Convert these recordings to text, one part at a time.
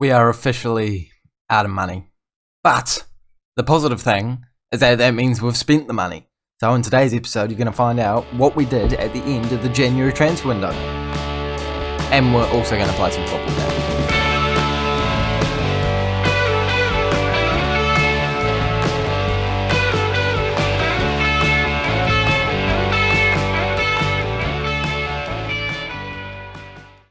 We are officially out of money. But the positive thing is that means we've spent the money. So in today's episode, you're going to find out what we did at the end of the January transfer window. And we're also going to play some football now.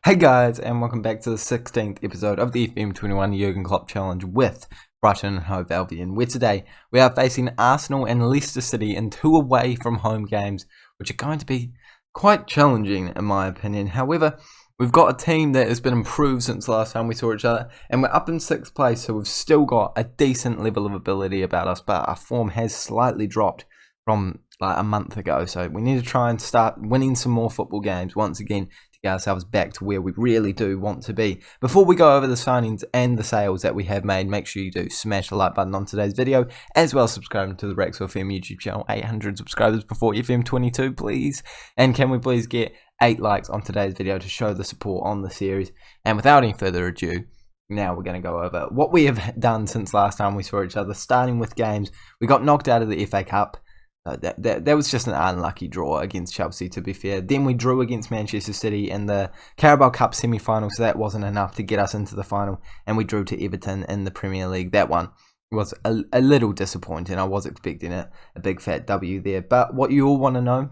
Hey guys, and welcome back to the 16th episode of the FM21 Jurgen Klopp Challenge with Brighton Hove Albion, where today we are facing Arsenal and Leicester City in two away from home games, which are going to be quite challenging in my opinion. However, we've got a team that has been improved since last time we saw each other, and we're up in 6th place, so we've still got a decent level of ability about us, but our form has slightly dropped from like a month ago, so we need to try and start winning some more football games once again to get ourselves back to where we really do want to be. Before we go over the signings and the sales that we have made, make sure you do smash the like button on today's video, as well as subscribing to the Rex FM YouTube channel. 800 subscribers before FM22, please. And can we please get 8 likes on today's video to show the support on the series? And without any further ado, now we're going to go over what we have done since last time we saw each other, starting with games. We got knocked out of the FA Cup. That was just an unlucky draw against Chelsea, to be fair. Then we drew against Manchester City in the Carabao Cup semi-final, so that wasn't enough to get us into the final. And we drew to Everton in the Premier League. That one was a little disappointing. I was expecting a big fat W there. But what you all want to know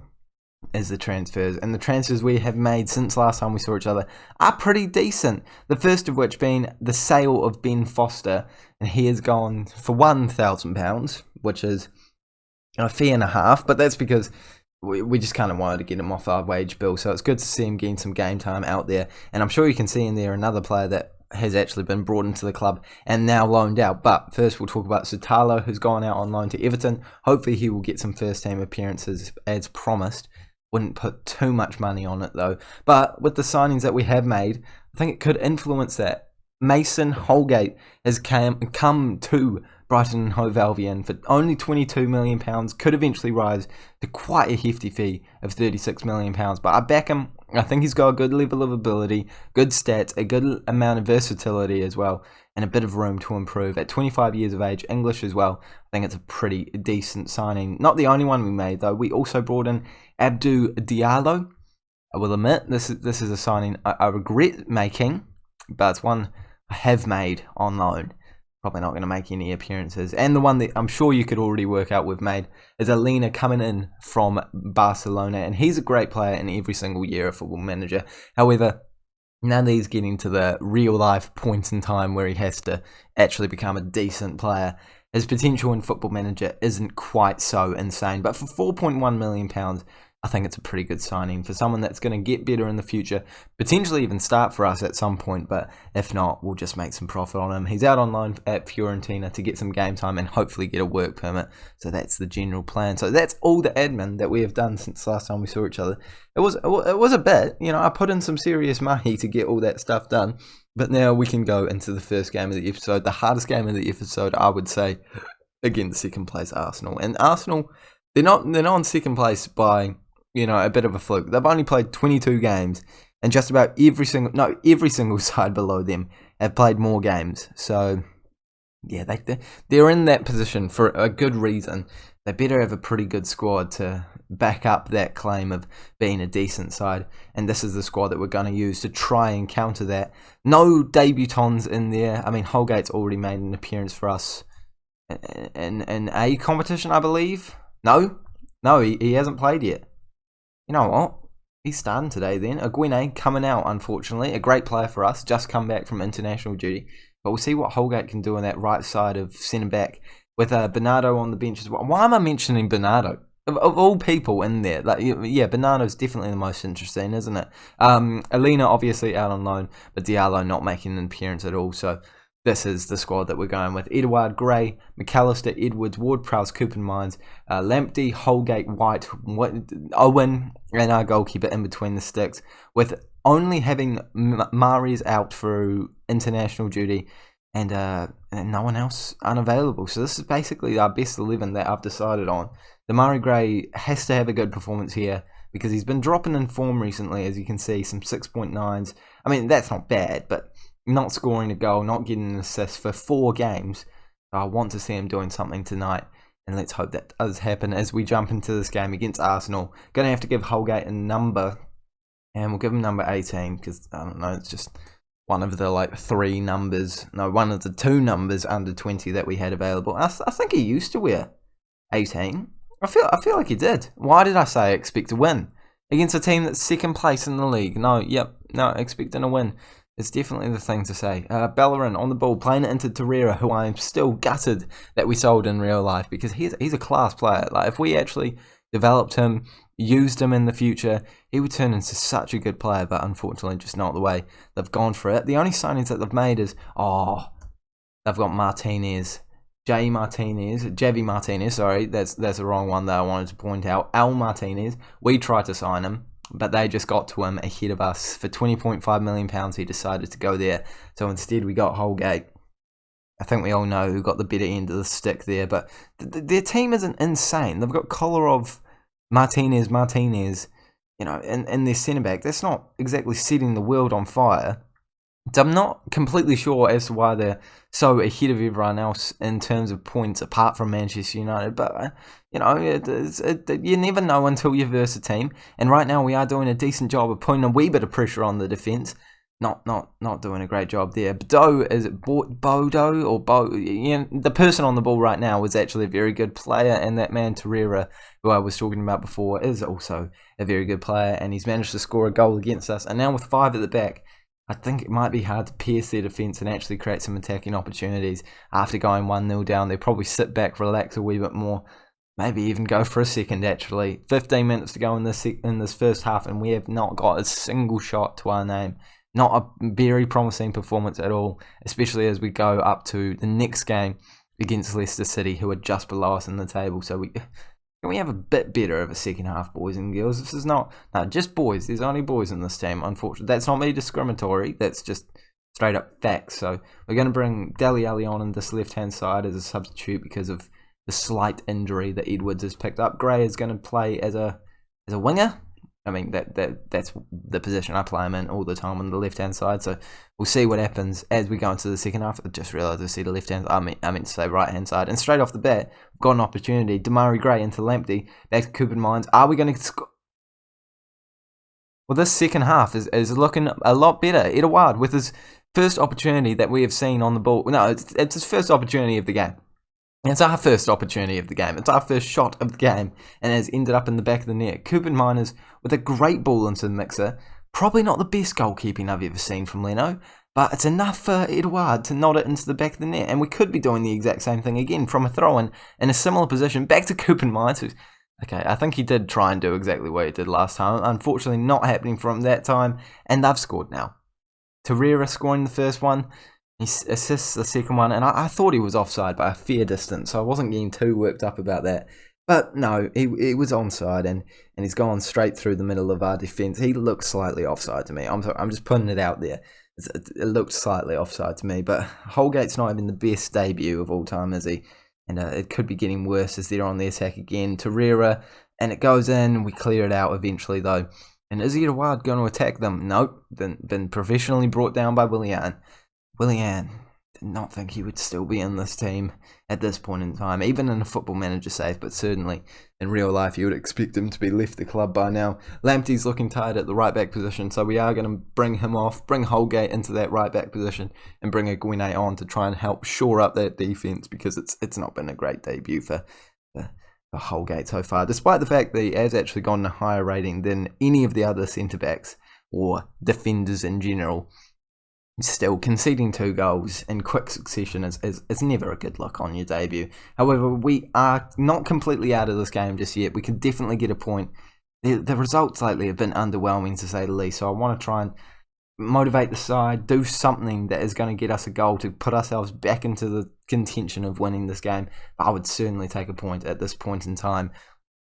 is the transfers. And the transfers we have made since last time we saw each other are pretty decent. The first of which being the sale of Ben Foster. And he has gone for £1,000, which is a fee and a half, but that's because we just kind of wanted to get him off our wage bill, so it's good to see him getting some game time out there. And I'm sure you can see in there another player that has actually been brought into the club and now loaned out. But first we'll talk about Sutalo, who's gone out on loan to Everton. Hopefully he will get some first team appearances as promised. Wouldn't put too much money on it though. But with the signings that we have made, I think it could influence that. Mason Holgate has come to Brighton Hove Albion for only £22 million, could eventually rise to quite a hefty fee of £36 million. But I back him. I think he's got a good level of ability, good stats, a good amount of versatility as well, and a bit of room to improve. At 25 years of age, English as well, I think it's a pretty decent signing. Not the only one we made though. We also brought in Abdou Diallo. I will admit, this is a signing I regret making, but it's one I have made on loan. Probably not going to make any appearances. And the one that I'm sure you could already work out we've made is Alina coming in from Barcelona. And he's a great player in every single year of Football Manager. However, now that he's getting to the real life point in time where he has to actually become a decent player, his potential in Football Manager isn't quite so insane. But for £4.1 million, I think it's a pretty good signing for someone that's going to get better in the future, potentially even start for us at some point, but if not, we'll just make some profit on him. He's out on loan at Fiorentina to get some game time and hopefully get a work permit, so that's the general plan. So that's all the admin that we have done since last time we saw each other. It was a bit, I put in some serious money to get all that stuff done, but now we can go into the first game of the episode, the hardest game of the episode, I would say, against second place Arsenal. And Arsenal, they're not in second place by a bit of a fluke. They've only played 22 games, and just about every single side below them have played more games. So, yeah, they're in that position for a good reason. They better have a pretty good squad to back up that claim of being a decent side, and this is the squad that we're going to use to try and counter that. No debutants in there. I mean, Holgate's already made an appearance for us in a competition, I believe. No, he hasn't played yet. You know what? He's starting today then. Aguine coming out, unfortunately. A great player for us. Just come back from international duty. But we'll see what Holgate can do on that right side of centre-back with Bernardo on the bench as well. Why am I mentioning Bernardo? Of all people in there. Bernardo's definitely the most interesting, isn't it? Alina obviously out on loan, but Diallo not making an appearance at all. So this is the squad that we're going with. Edouard, Gray, McAllister, Edwards, Ward-Prowse, Cooper Mines, Lamptey, Holgate, White, Owen, and our goalkeeper in between the sticks, with only having Mari's out through international duty and no one else unavailable. So this is basically our best 11 that I've decided on. Demarai Gray has to have a good performance here because he's been dropping in form recently, as you can see, some 6.9s. I mean, that's not bad, but not scoring a goal, not getting an assist for 4 games. I want to see him doing something tonight, and let's hope that does happen as we jump into this game against Arsenal. Going to have to give Holgate a number, and we'll give him number 18 because, I don't know, it's just one of the like 3 numbers, no, one of the 2 numbers under 20 that we had available. I think he used to wear 18. I feel like he did. Why did I say expect to win against a team that's 2nd place in the league? No, expecting a win. It's definitely the thing to say. Bellerin on the ball, playing it into Torreira, who I am still gutted that we sold in real life because he's a class player. Like, if we actually developed him, used him in the future, he would turn into such a good player, but unfortunately just not the way they've gone for it. The only signings that they've made is, they've got Martinez. Javi Martinez, sorry, that's the wrong one that I wanted to point out. Al Martinez, we tried to sign him, but they just got to him ahead of us. For £20.5 million, he decided to go there. So instead we got Holgate. I think we all know who got the better end of the stick there, but their team isn't insane. They've got Kolarov, Martinez, and their centre-back. That's not exactly setting the world on fire. So I'm not completely sure as to why they're so ahead of everyone else in terms of points, apart from Manchester United. But you never know until you verse a team. And right now we are doing a decent job of putting a wee bit of pressure on the defence. Not doing a great job there. Bodo, is it Bodo or Bo? Yeah, the person on the ball right now was actually a very good player, and that man Torreira, who I was talking about before, is also a very good player, and he's managed to score a goal against us. And now with 5 at the back, I think it might be hard to pierce their defence and actually create some attacking opportunities after going 1-0 down. They'll probably sit back, relax a wee bit more, maybe even go for a second actually. 15 minutes to go in this first half, and we have not got a single shot to our name. Not a very promising performance at all, especially as we go up to the next game against Leicester City, who are just below us in the table. So can we have a bit better of a second half, boys and girls? This is not just boys. There's only boys in this team, unfortunately. That's not me discriminatory. That's just straight up facts. So we're going to bring Dele Alli on this left-hand side as a substitute because of the slight injury that Edwards has picked up. Gray is going to play as a winger. I mean, that's the position I play him in all the time on the left-hand side. So we'll see what happens as we go into the second half. I just realised I see the left-hand I meant to say right-hand side. And straight off the bat, we've got an opportunity. Demarai Gray into Lamptey. Back to Cooper Mines. Are we going to score? Well, this second half is looking a lot better. Edouard with his first opportunity that we have seen on the ball. No, it's his first opportunity of the game. It's our first opportunity of the game. It's our first shot of the game, and has ended up in the back of the net. Cooper Miners with a great ball into the mixer. Probably not the best goalkeeping I've ever seen from Leno, but it's enough for Edouard to nod it into the back of the net. And we could be doing the exact same thing again from a throw-in in a similar position. Back to Cooper Miners. Okay, I think he did try and do exactly what he did last time. Unfortunately, not happening for him that time, and they've scored now. Torreira scoring the first one. He assists the second one, and I thought he was offside by a fair distance, so I wasn't getting too worked up about that. But no, he was onside, and he's gone straight through the middle of our defence. He looks slightly offside to me. I'm just putting it out there. It looked slightly offside to me, but Holgate's not having the best debut of all time, is he? And it could be getting worse as they're on the attack again. Torreira, and it goes in. We clear it out eventually, though. And is Edouard going to attack them? Nope. Been professionally brought down by Willian. Willian did not think he would still be in this team at this point in time, even in a Football Manager save, but certainly in real life you would expect him to be left the club by now. Lamptey's looking tired at the right back position, so we are going to bring him off, bring Holgate into that right back position, and bring Aguiné on to try and help shore up that defence, because it's not been a great debut for Holgate so far, despite the fact that he has actually gotten a higher rating than any of the other centre-backs or defenders in general. Still, conceding 2 goals in quick succession is never a good look on your debut. However, we are not completely out of this game just yet. We can definitely get a point. The results lately have been underwhelming, to say the least, so I want to try and motivate the side, do something that is going to get us a goal to put ourselves back into the contention of winning this game. But I would certainly take a point at this point in time.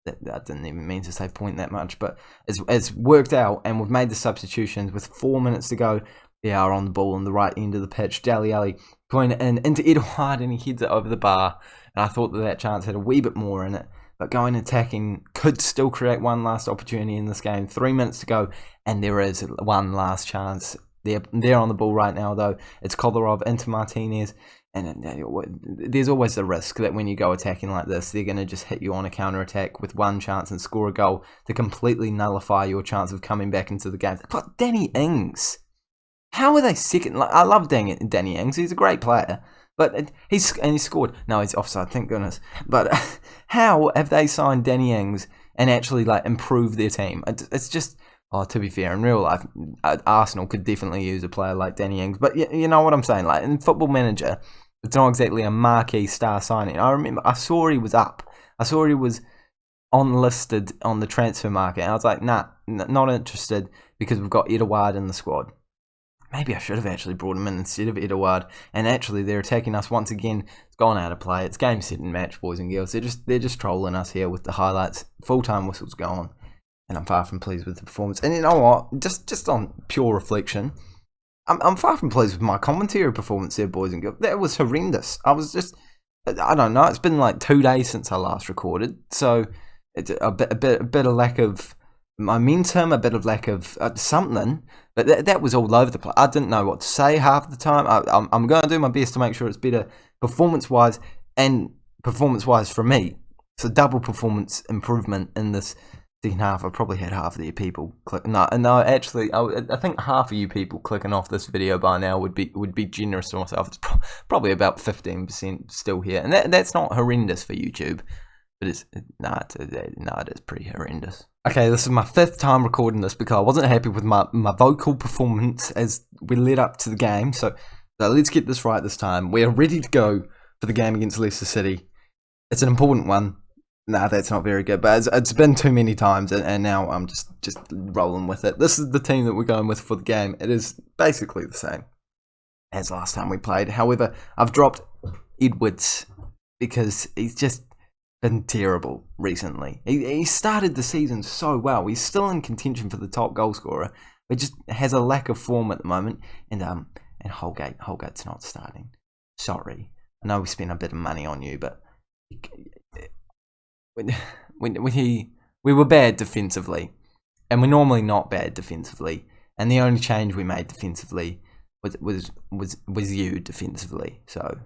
I didn't even mean to say point that much, but it's worked out, and we've made the substitutions with 4 minutes to go. They are on the ball on the right end of the pitch. Dele Alli putting it in into Edouard, and he heads it over the bar. And I thought that chance had a wee bit more in it. But going attacking could still create one last opportunity in this game. 3 minutes to go, and there is one last chance. They're on the ball right now, though. It's Kolarov into Martinez. And there's always the risk that when you go attacking like this, they're going to just hit you on a counter-attack with one chance and score a goal to completely nullify your chance of coming back into the game. But Danny Ings, how are they second? Like, I love Danny Ings. He's a great player. But he scored. No, he's offside, thank goodness. But how have they signed Danny Ings and actually like improved their team? It's just... Oh, to be fair, in real life, Arsenal could definitely use a player like Danny Ings. But you know what I'm saying? Like in Football Manager, it's not exactly a marquee star signing. I remember I saw he was up. I saw he was listed on the transfer market. And I was like, nah, not interested because we've got Edouard in the squad. Maybe I should have actually brought him in instead of Edouard. And actually, they're attacking us once again. It's gone out of play. It's game, set, and match, boys and girls. They're just trolling us here with the highlights. Full-time whistle's gone. And I'm far from pleased with the performance. And you know what? Just on pure reflection, I'm far from pleased with my commentary performance there, boys and girls. That was horrendous. I don't know. It's been like 2 days since I last recorded, so it's a bit of lack of momentum, a bit of lack of something. But that was all over the place. I didn't know what to say half the time. I'm going to do my best to make sure it's better performance-wise and performance-wise for me. So double performance improvement in this second half. I probably had half of the people click. No, actually, I think half of you people clicking off this video by now would be generous to myself. It's probably about 15% still here, and that's not horrendous for YouTube, but it is pretty horrendous. Okay, this is my 5th time recording this because I wasn't happy with my vocal performance as we led up to the game. So let's get this right this time. We are ready to go for the game against Leicester City. It's an important one. Nah, that's not very good, but it's been too many times, and now I'm just rolling with it. This is the team that we're going with for the game. It is basically the same as last time we played. However, I've dropped Edwards because he's just been terrible recently. He started the season so well. He's still in contention for the top goal scorer, but just has a lack of form at the moment. And Holgate's not starting. Sorry, I know we spent a bit of money on you, but we were bad defensively, and we're normally not bad defensively. And the only change we made defensively was you defensively. So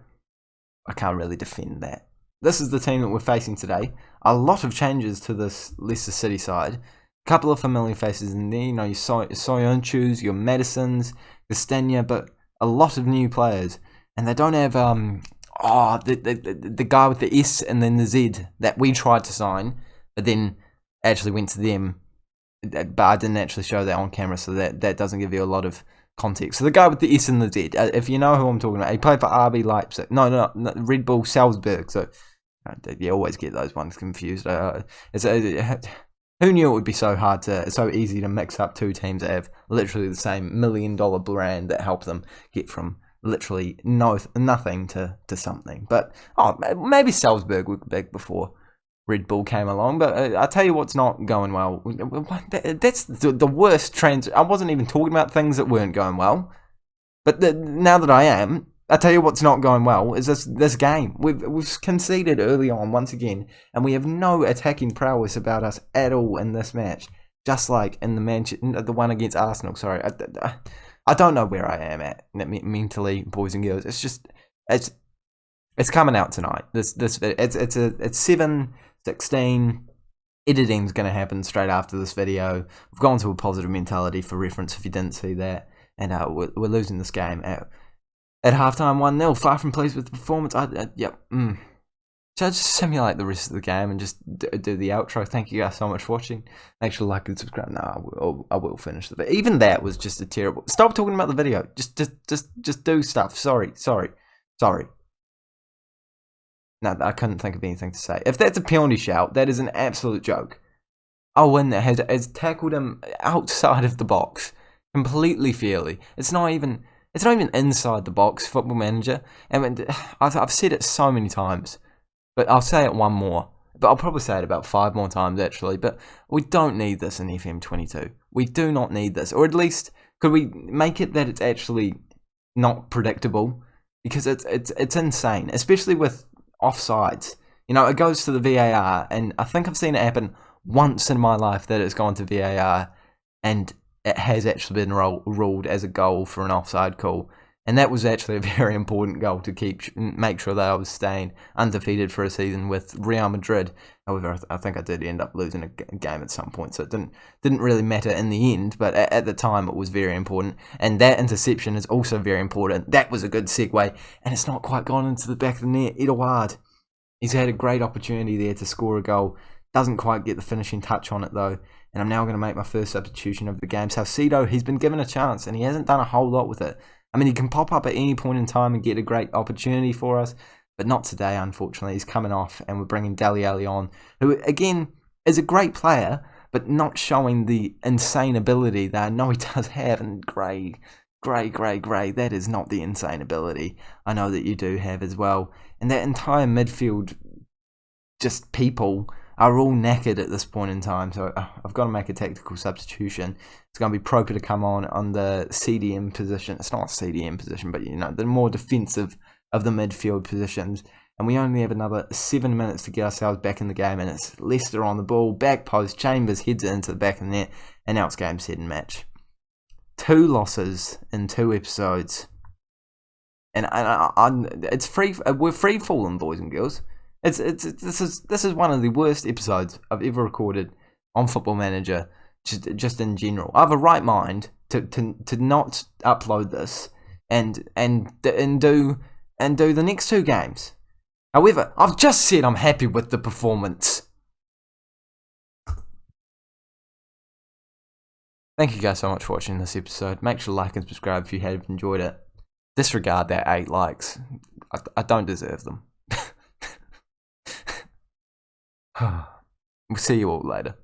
I can't really defend that. This is the team that we're facing today. A lot of changes to this Leicester City side. A couple of familiar faces in there. You know, your Soyunchus, your Madisons, Castagna, but a lot of new players. And they don't have the guy with the S and then the Z that we tried to sign, but then actually went to them. But I didn't actually show that on camera, so that doesn't give you a lot of context. So the guy with the S and the Z, if you know who I'm talking about, he played for RB Leipzig. No, Red Bull Salzburg. So you always get those ones confused. Who knew it would be so easy to mix up two teams that have literally the same $1 million brand that help them get from literally nothing to something. But maybe Salzburg were big before Red Bull came along. But I tell you what's not going well. That's the worst trend. I wasn't even talking about things that weren't going well. But now that I am, I tell you what's not going well is this game. We've conceded early on once again, and we have no attacking prowess about us at all in this match. Just like in the one against Arsenal. Sorry, I don't know where I am at mentally, boys and girls. It's coming out tonight. It's 7:16. Editing's going to happen straight after this video. We've gone to a positive mentality for reference if you didn't see that, and we're losing this game at halftime 1-0. Far from pleased with the performance. Yep. Should I just simulate the rest of the game and just do the outro? Thank you guys so much for watching. Make sure to like and subscribe. No, I will finish the video. Even that was just a terrible... Stop talking about the video. Just do stuff. Sorry. No, I couldn't think of anything to say. If that's a penalty shout, that is an absolute joke. Owen has tackled him outside of the box completely fairly. It's not even inside the box, Football Manager. I mean, I've said it so many times. But I'll say it one more. But I'll probably say it about 5 more times, actually. But we don't need this in FM22. We do not need this. Or at least, could we make it that it's actually not predictable? Because it's insane. Especially with offsides. You know, it goes to the VAR. And I think I've seen it happen once in my life that it's gone to VAR. And it has actually been ruled as a goal for an offside call. And that was actually a very important goal to make sure that I was staying undefeated for a season with Real Madrid. However, I think I did end up losing a game at some point, so it didn't really matter in the end. But at the time, it was very important. And that interception is also very important. That was a good segue, and it's not quite gone into the back of the net. Eduard, he's had a great opportunity there to score a goal. Doesn't quite get the finishing touch on it though. And I'm now going to make my first substitution of the game. Salcedo, he's been given a chance, and he hasn't done a whole lot with it. I mean, he can pop up at any point in time and get a great opportunity for us, but not today, unfortunately. He's coming off, and we're bringing Dele Alli on, who, again, is a great player, but not showing the insane ability that I know he does have. And Gray, that is not the insane ability I know that you do have as well. And that entire midfield, just people, are all knackered at this point in time, so I've got to make a tactical substitution. It's going to be Proper to come on the CDM position. It's not a CDM position, but the more defensive of the midfield positions. And we only have another 7 minutes to get ourselves back in the game, and it's Leicester on the ball, back post, Chambers heads it into the back of the net, and now it's game, set and match. 2 losses in 2 episodes, and it's free. We're free falling, boys and girls. This is one of the worst episodes I've ever recorded on Football Manager, just in general. I have a right mind to not upload this and do the next 2 games. However, I've just said I'm happy with the performance. Thank you guys so much for watching this episode. Make sure to like and subscribe if you have enjoyed it. Disregard that 8 likes. I don't deserve them. We'll see you all later.